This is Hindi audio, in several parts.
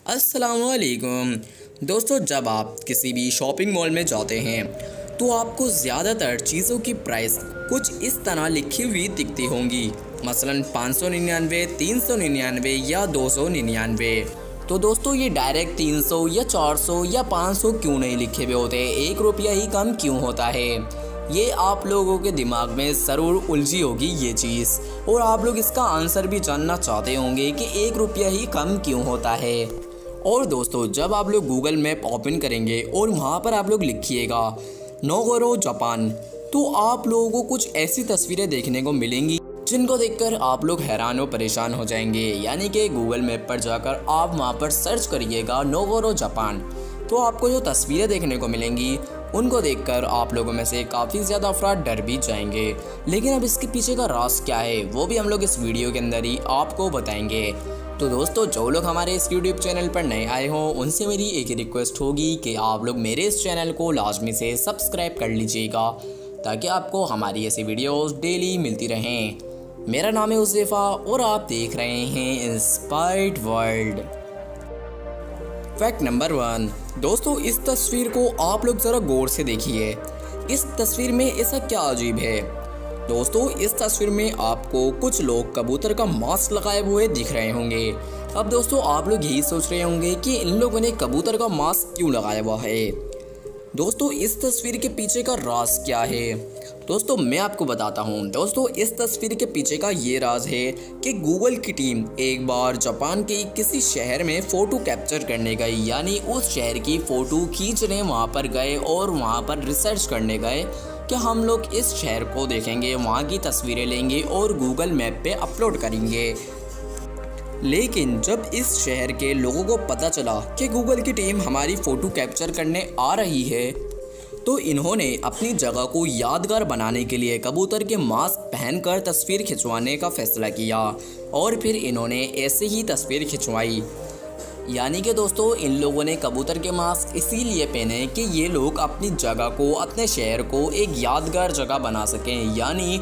अस्सलामुअलैकुम दोस्तों, जब आप किसी भी शॉपिंग मॉल में जाते हैं तो आपको ज़्यादातर चीज़ों की प्राइस कुछ इस तरह लिखी हुई दिखती होंगी, मसलन 599, 399 या 299। तो दोस्तों ये डायरेक्ट 300 या 400 या 500 क्यों नहीं लिखे हुए होते, 1 रुपया ही कम क्यों होता है? ये आप लोगों के दिमाग में ज़रूर उलझी होगी ये चीज़, और आप लोग इसका आंसर भी जानना चाहते होंगे कि 1 रुपया ही कम क्यों होता है। और दोस्तों जब आप लोग गूगल मैप ओपन करेंगे और वहाँ पर आप लोग लिखिएगा नोगोरो जापान, तो आप लोगों को कुछ ऐसी तस्वीरें देखने को मिलेंगी जिनको देखकर आप लोग हैरान और परेशान हो जाएंगे। यानी कि गूगल मैप पर जाकर आप वहाँ पर सर्च करिएगा नोगोरो जापान, तो आपको जो तस्वीरें देखने को मिलेंगी उनको देखकर आप लोगों में से काफ़ी ज़्यादा अफराद डर भी जाएंगे। लेकिन अब इसके पीछे का राज क्या है वो भी हम लोग इस वीडियो के अंदर ही आपको बताएंगे। तो दोस्तों जो लोग हमारे इस यूट्यूब चैनल पर नए आए हों उनसे मेरी एक रिक्वेस्ट होगी कि आप लोग मेरे इस चैनल को लाजमी से सब्सक्राइब कर लीजिएगा ताकि आपको हमारी ऐसी वीडियोस डेली मिलती रहें। मेरा नाम है उज़ैफ़ा और आप देख रहे हैं इंस्पायर्ड वर्ल्ड। फैक्ट नंबर 1, दोस्तों इस तस्वीर को आप लोग ज़रा गौर से देखिए। इस तस्वीर में ऐसा क्या अजीब है? दोस्तों इस तस्वीर में आपको कुछ लोग कबूतर का मास्क लगाए हुए दिख रहे होंगे। अब दोस्तों आप लोग यही सोच रहे होंगे कि इन लोगों ने कबूतर का मास्क क्यों लगाया हुआ है। दोस्तों इस तस्वीर के पीछे का राज क्या है? दोस्तों मैं आपको बताता हूँ। दोस्तों इस तस्वीर के पीछे का ये राज है कि गूगल की टीम एक बार जापान के किसी शहर में फ़ोटो कैप्चर करने गई, यानी उस शहर की फ़ोटो खींचने वहाँ पर गए और वहाँ पर रिसर्च करने गए कि हम लोग इस शहर को देखेंगे, वहाँ की तस्वीरें लेंगे और गूगल मैप पे अपलोड करेंगे। लेकिन जब इस शहर के लोगों को पता चला कि गूगल की टीम हमारी फ़ोटो कैप्चर करने आ रही है, तो इन्होंने अपनी जगह को यादगार बनाने के लिए कबूतर के मास्क पहनकर तस्वीर खिंचवाने का फैसला किया और फिर इन्होंने ऐसे ही तस्वीर खिंचवाई। यानी कि दोस्तों इन लोगों ने कबूतर के मास्क इसीलिए पहने कि ये लोग अपनी जगह को, अपने शहर को एक यादगार जगह बना सकें। यानी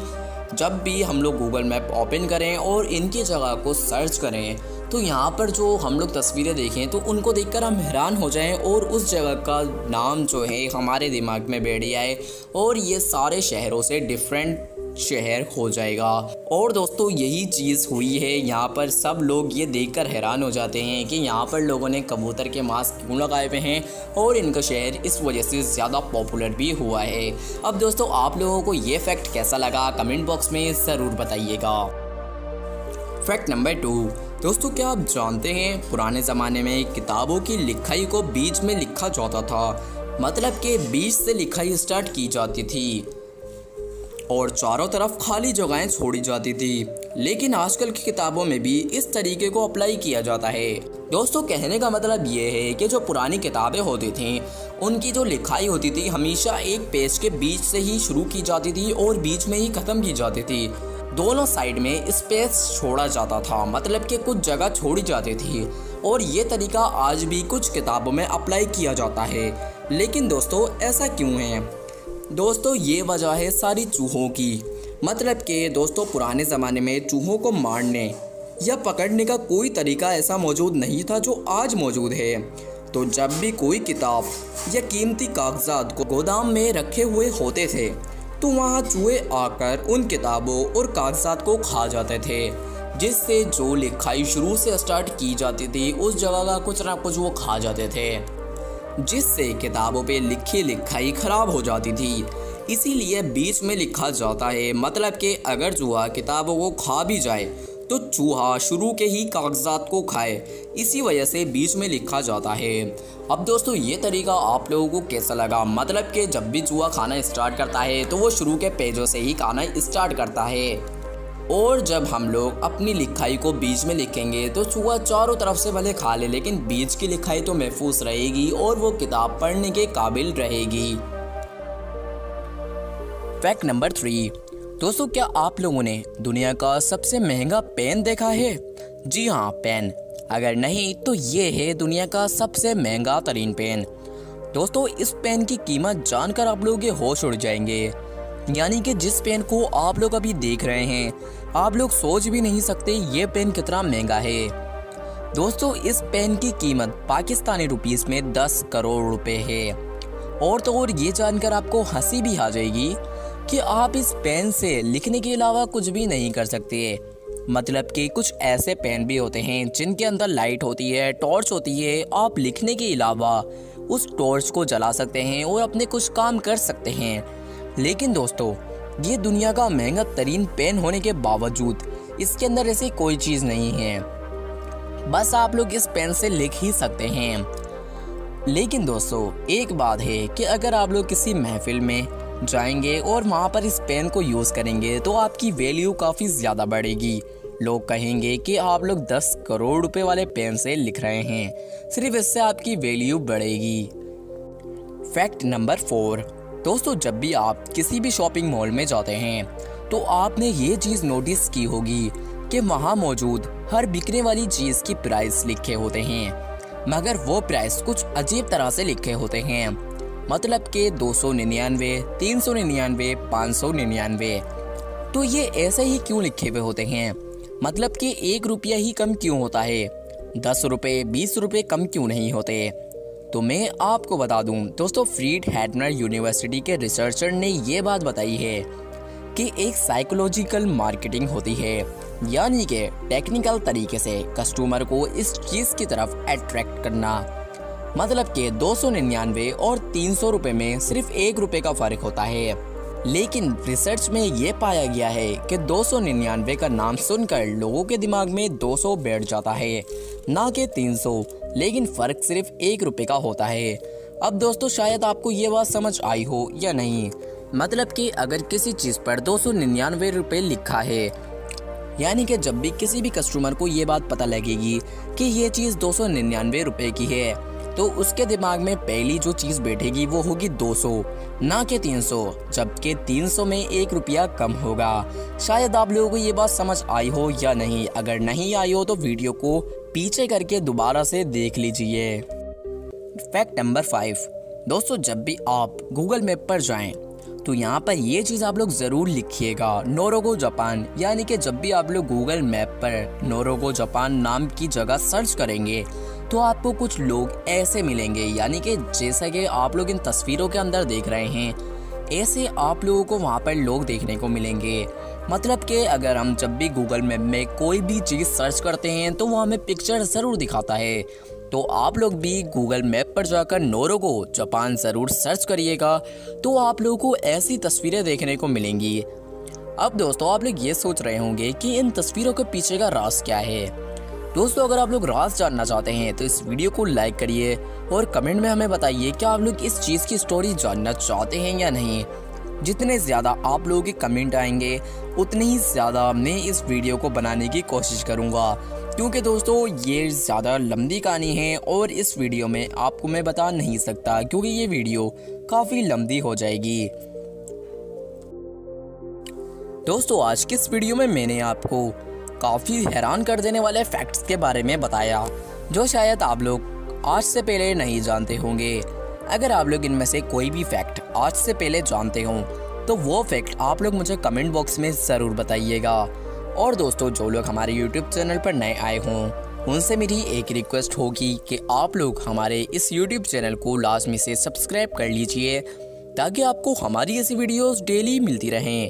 जब भी हम लोग गूगल मैप ओपन करें और इनकी जगह को सर्च करें तो यहाँ पर जो हम लोग तस्वीरें देखें तो उनको देखकर हम हैरान हो जाएं और उस जगह का नाम जो है हमारे दिमाग में बैठ जाए और ये सारे शहरों से डिफरेंट शहर हो जाएगा। और दोस्तों यही चीज़ हुई है। यहाँ पर सब लोग ये देखकर हैरान हो जाते हैं कि यहाँ पर लोगों ने कबूतर के मास्क क्यों लगाए हुए हैं और इनका शहर इस वजह से ज़्यादा पॉपुलर भी हुआ है। अब दोस्तों आप लोगों को ये फैक्ट कैसा लगा कमेंट बॉक्स में ज़रूर बताइएगा। फैक्ट नंबर 2, दोस्तों क्या आप जानते हैं पुराने ज़माने में किताबों की लिखाई को बीच में लिखा जाता था, मतलब कि बीच से लिखाई स्टार्ट की जाती थी और चारों तरफ खाली जगहें छोड़ी जाती थी। लेकिन आजकल की किताबों में भी इस तरीके को अप्लाई किया जाता है। दोस्तों कहने का मतलब ये है कि जो पुरानी किताबें होती थीं उनकी जो लिखाई होती थी हमेशा एक पेज के बीच से ही शुरू की जाती थी और बीच में ही ख़त्म की जाती थी। दोनों साइड में स्पेस छोड़ा जाता था, मतलब कि कुछ जगह छोड़ी जाती थी। और ये तरीका आज भी कुछ किताबों में अप्लाई किया जाता है। लेकिन दोस्तों ऐसा क्यों है? दोस्तों ये वजह है सारी चूहों की। मतलब कि दोस्तों पुराने ज़माने में चूहों को मारने या पकड़ने का कोई तरीका ऐसा मौजूद नहीं था जो आज मौजूद है। तो जब भी कोई किताब या कीमती कागजात को गोदाम में रखे हुए होते थे तो वहाँ चूहे आकर उन किताबों और कागजात को खा जाते थे, जिससे जो लिखाई शुरू से स्टार्ट की जाती थी उस जगह का कुछ ना कुछ वो खा जाते थे, जिससे किताबों पे लिखी लिखाई ख़राब हो जाती थी। इसीलिए बीच में लिखा जाता है, मतलब कि अगर चूहा किताबों को खा भी जाए तो चूहा शुरू के ही कागजात को खाए, इसी वजह से बीच में लिखा जाता है। अब दोस्तों ये तरीका आप लोगों को कैसा लगा? मतलब कि जब भी चूहा खाना स्टार्ट करता है तो वो शुरू के पेजों से ही खाना स्टार्ट करता है, और जब हम लोग अपनी लिखाई को बीच में लिखेंगे तो चूहा चारों तरफ से भले खा ले लेकिन बीच की लिखाई तो महफूज रहेगी और वो किताब पढ़ने के काबिल रहेगी। फैक्ट नंबर 3, दोस्तों क्या आप लोगों ने दुनिया का सबसे महंगा पेन देखा है? जी हाँ, पेन। अगर नहीं तो ये है दुनिया का सबसे महंगा तरीन पेन। दोस्तों इस पेन की कीमत जानकर आप लोगों के होश उड़ जाएंगे। यानी कि जिस पेन को आप लोग अभी देख रहे हैं आप लोग सोच भी नहीं सकते ये पेन कितना महंगा है। दोस्तों इस पेन की कीमत पाकिस्तानी रुपीस में 10 करोड़ रुपए है। और तो और ये जानकर आपको हंसी भी आ जाएगी कि आप इस पेन से लिखने के अलावा कुछ भी नहीं कर सकते। मतलब कि कुछ ऐसे पेन भी होते हैं जिनके अंदर लाइट होती है, टॉर्च होती है। आप लिखने के अलावा उस टॉर्च को जला सकते हैं और अपने कुछ काम कर सकते हैं। लेकिन दोस्तों ये दुनिया का महंगा तरीन पेन होने के बावजूद इसके अंदर ऐसी कोई चीज़ नहीं है, बस आप लोग इस पेन से लिख ही सकते हैं। लेकिन दोस्तों एक बात है कि अगर आप लोग किसी महफिल में जाएंगे और वहाँ पर इस पेन को यूज़ करेंगे तो आपकी वैल्यू काफ़ी ज़्यादा बढ़ेगी। लोग कहेंगे कि आप लोग 10 करोड़ रुपए वाले पेन से लिख रहे हैं, सिर्फ इससे आपकी वैल्यू बढ़ेगी। फैक्ट नंबर 4, दोस्तों जब भी आप किसी भी शॉपिंग मॉल में जाते हैं तो आपने ये चीज़ नोटिस की होगी कि वहाँ मौजूद हर बिकने वाली चीज़ की प्राइस लिखे होते हैं, मगर वो प्राइस कुछ अजीब तरह से लिखे होते हैं। मतलब कि 299, 399, 599। तो ये ऐसे ही क्यों लिखे हुए होते हैं? मतलब कि 1 रुपया ही कम क्यों होता है? 10 रुपये, 20 रुपये कम क्यों नहीं होते? तो मैं आपको बता दूं दोस्तों, फ्रीड हैटनर यूनिवर्सिटी के रिसर्चर ने ये बात बताई है कि एक साइकोलॉजिकल मार्केटिंग होती है, यानी कि टेक्निकल तरीके से कस्टमर को इस चीज़ की तरफ अट्रैक्ट करना। मतलब कि 299 और 300 रुपये में सिर्फ 1 रुपये का फ़र्क होता है। लेकिन रिसर्च में ये पाया गया है कि 299 का नाम सुनकर लोगों के दिमाग में 200 बैठ जाता है, ना कि 300। लेकिन फ़र्क सिर्फ 1 रुपये का होता है। अब दोस्तों शायद आपको ये बात समझ आई हो या नहीं। मतलब कि अगर किसी चीज़ पर 299 रुपये लिखा है, यानी कि जब भी किसी भी कस्टमर को ये बात पता लगेगी कि ये चीज़ 299 रुपये की है, तो उसके दिमाग में पहली जो चीज़ बैठेगी वो होगी 200, ना कि 300, जबकि 300 में 1 रुपया कम होगा। शायद आप लोगों को ये बात समझ आई हो या नहीं। अगर नहीं आई हो तो वीडियो को पीछे करके दोबारा से देख लीजिए। फैक्ट नंबर 5, दोस्तों जब भी आप गूगल मैप पर जाएं तो यहाँ पर ये चीज़ आप लोग ज़रूर लिखिएगा, नोरोगो जापान। यानी कि जब भी आप लोग गूगल मैप पर नोरोगो जापान नाम की जगह सर्च करेंगे तो आपको कुछ लोग ऐसे मिलेंगे, यानी कि जैसा कि आप लोग इन तस्वीरों के अंदर देख रहे हैं, ऐसे आप लोगों को वहाँ पर लोग देखने को मिलेंगे। मतलब कि अगर हम जब भी गूगल मैप में कोई भी चीज़ सर्च करते हैं तो वो हमें पिक्चर ज़रूर दिखाता है। तो आप लोग भी गूगल मैप पर जाकर नोरोगो जापान ज़रूर सर्च करिएगा, तो आप लोगों को ऐसी तस्वीरें देखने को मिलेंगी। अब दोस्तों आप लोग ये सोच रहे होंगे कि इन तस्वीरों के पीछे का राज क्या है। दोस्तों अगर आप लोग राज जानना चाहते हैं तो इस वीडियो को लाइक करिए और कमेंट में हमें बताइए कि आप लोग इस चीज़ की स्टोरी जानना चाहते हैं या नहीं। जितने ज़्यादा आप लोगों के कमेंट आएंगे उतनी ही ज़्यादा मैं इस वीडियो को बनाने की कोशिश करूँगा, क्योंकि दोस्तों ये ज़्यादा लंबी कहानी है और इस वीडियो में आपको मैं बता नहीं सकता, क्योंकि ये वीडियो काफ़ी लंबी हो जाएगी। दोस्तों आज की इस वीडियो में मैंने आपको काफ़ी हैरान कर देने वाले फैक्ट्स के बारे में बताया, जो शायद आप लोग आज से पहले नहीं जानते होंगे। अगर आप लोग इनमें से कोई भी फैक्ट आज से पहले जानते हों तो वो फैक्ट आप लोग मुझे कमेंट बॉक्स में ज़रूर बताइएगा। और दोस्तों जो लोग हमारे YouTube चैनल पर नए आए हों उनसे मेरी एक रिक्वेस्ट होगी कि आप लोग हमारे इस YouTube चैनल को लाजमी से सब्सक्राइब कर लीजिए, ताकि आपको हमारी ऐसी वीडियोस डेली मिलती रहें।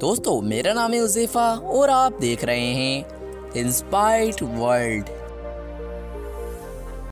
दोस्तों मेरा नाम है उज़ैफ़ा और आप देख रहे हैं इंस्पायर्ड वर्ल्ड।